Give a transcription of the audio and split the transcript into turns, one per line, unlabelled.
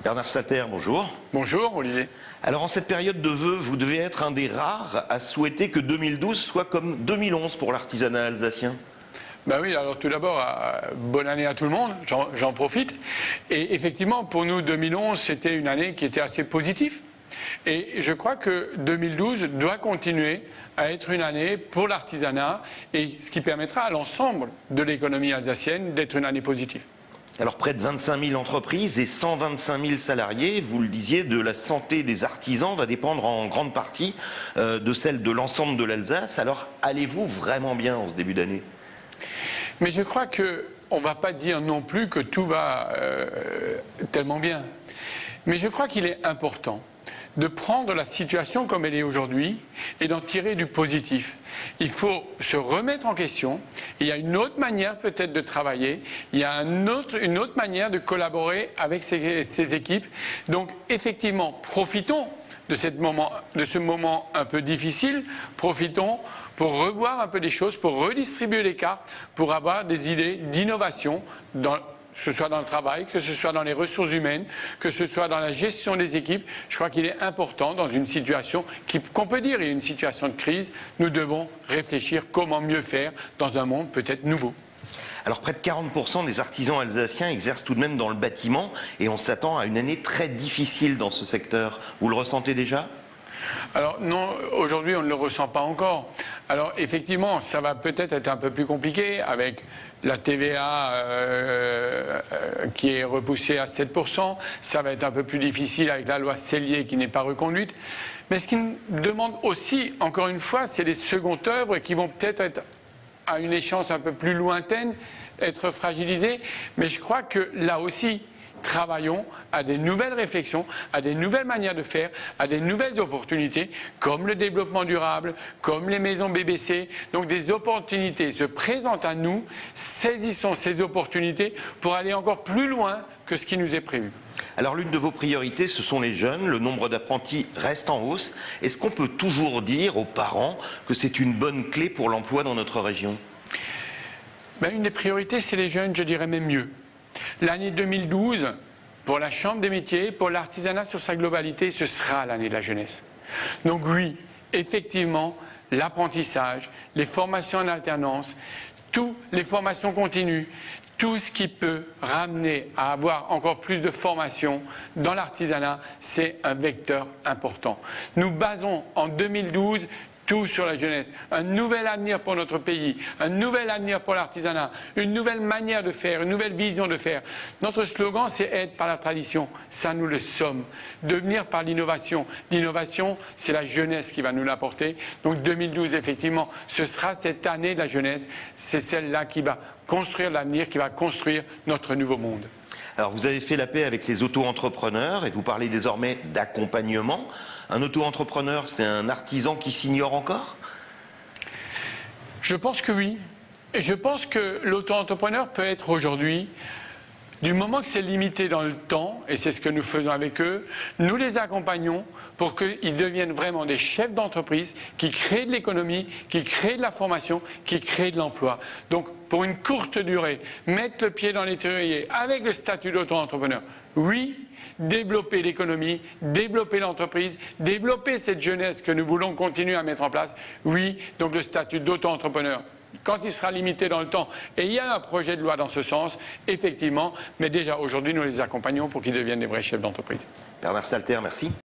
Bernard Stalter, bonjour.
Bonjour Olivier.
Alors en cette période de vœux, vous devez être un des rares à souhaiter que 2012 soit comme 2011 pour l'artisanat alsacien.
Ben oui, alors tout d'abord, bonne année à tout le monde, j'en profite. Et effectivement, pour nous, 2011, c'était une année qui était assez positive. Et je crois que 2012 doit continuer à être une année pour l'artisanat, et ce qui permettra à l'ensemble de l'économie alsacienne d'être une année positive.
Alors près de 25 000 entreprises et 125 000 salariés, vous le disiez, de la santé des artisans va dépendre en grande partie de celle de l'ensemble de l'Alsace. Alors allez-vous vraiment bien en ce début d'année ?
Mais je crois qu'on ne va pas dire non plus que tout va tellement bien. Mais je crois qu'il est important de prendre la situation comme elle est aujourd'hui et d'en tirer du positif. Il faut se remettre en question. Il y a une autre manière peut-être de travailler. Il y a une autre manière de collaborer avec ces équipes. Donc effectivement, profitons de ce moment un peu difficile. Profitons pour revoir un peu les choses, pour redistribuer les cartes, pour avoir des idées d'innovation que ce soit dans le travail, que ce soit dans les ressources humaines, que ce soit dans la gestion des équipes. Je crois qu'il est important, dans une situation qu'on peut dire est une situation de crise, nous devons réfléchir comment mieux faire dans un monde peut-être nouveau.
Alors près de 40% des artisans alsaciens exercent tout de même dans le bâtiment et on s'attend à une année très difficile dans ce secteur. Vous le ressentez déjà ?
Alors non, aujourd'hui on ne le ressent pas encore. Alors effectivement, ça va peut-être être un peu plus compliqué avec la TVA qui est repoussée à 7%. Ça va être un peu plus difficile avec la loi Sellier qui n'est pas reconduite. Mais ce qui nous demande aussi, encore une fois, c'est les secondes œuvres qui vont peut-être être à une échéance un peu plus lointaine, être fragilisées. Mais je crois que là aussi, travaillons à des nouvelles réflexions, à des nouvelles manières de faire, à des nouvelles opportunités, comme le développement durable, comme les maisons BBC. Donc des opportunités se présentent à nous, saisissons ces opportunités pour aller encore plus loin que ce qui nous est prévu.
Alors l'une de vos priorités, ce sont les jeunes. Le nombre d'apprentis reste en hausse. Est-ce qu'on peut toujours dire aux parents que c'est une bonne clé pour l'emploi dans notre région ?
Une des priorités, c'est les jeunes, je dirais même mieux. L'année 2012, pour la Chambre des métiers, pour l'artisanat sur sa globalité, ce sera l'année de la jeunesse. Donc oui, effectivement, l'apprentissage, les formations en alternance, toutes les formations continues, tout ce qui peut ramener à avoir encore plus de formation dans l'artisanat, c'est un vecteur important. Nous basons en 2012 tout sur la jeunesse, un nouvel avenir pour notre pays, un nouvel avenir pour l'artisanat, une nouvelle manière de faire, une nouvelle vision de faire. Notre slogan, c'est être par la tradition. Ça, nous le sommes. Devenir par l'innovation. L'innovation, c'est la jeunesse qui va nous l'apporter. Donc 2012, effectivement, ce sera cette année de la jeunesse. C'est celle-là qui va construire l'avenir, qui va construire notre nouveau monde.
Alors vous avez fait la paix avec les auto-entrepreneurs et vous parlez désormais d'accompagnement. Un auto-entrepreneur, c'est un artisan qui s'ignore encore ?
Je pense que oui. Et je pense que l'auto-entrepreneur peut être aujourd'hui, du moment que c'est limité dans le temps, et c'est ce que nous faisons avec eux, nous les accompagnons pour qu'ils deviennent vraiment des chefs d'entreprise qui créent de l'économie, qui créent de la formation, qui créent de l'emploi. Donc, pour une courte durée, mettre le pied dans l'étrier avec le statut d'auto-entrepreneur, oui, développer l'économie, développer l'entreprise, développer cette jeunesse que nous voulons continuer à mettre en place, oui, donc le statut d'auto-entrepreneur. Quand il sera limité dans le temps, et il y a un projet de loi dans ce sens, effectivement, mais déjà aujourd'hui nous les accompagnons pour qu'ils deviennent des vrais chefs d'entreprise.
Bernard Stalter, merci.